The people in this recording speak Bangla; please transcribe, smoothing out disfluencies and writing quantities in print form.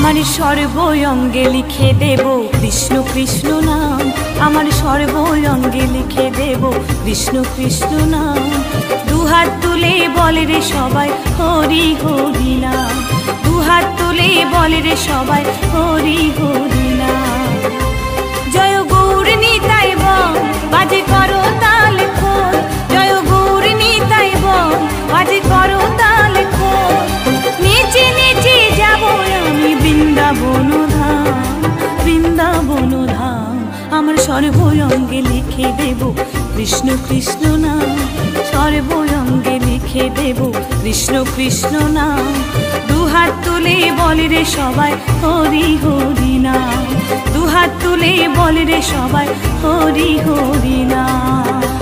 আমার সর্বঙ্গে লিখে দেব কৃষ্ণ কৃষ্ণ নাম, আমার সর্বঙ্গে লিখে দেব কৃষ্ণ কৃষ্ণ নাম। দুহাত তুলে বলে রে সবাই হরি হরি নাম, দুহাত তুলে বলে রে সবাই হরি হরি নাম। জয় গৌর নিতাই বল বাজে করো তাল খোল, জয় গৌর নিতাই বল বাজে করো তাল খোল। নেচে নেচে যাব আমি বৃন্দাবন ধাম, বৃন্দাবন ধাম। আমার সর্বঙ্গে লিখে দেব কৃষ্ণ কৃষ্ণ নাম, সর্বঙ্গে লিখে দেব কৃষ্ণ কৃষ্ণ নাম। দুহাত তুলে বলে রে সবাই হরি হরি নাম, দুহাত তুলে বলে রে সবাই হরি হরি নাম।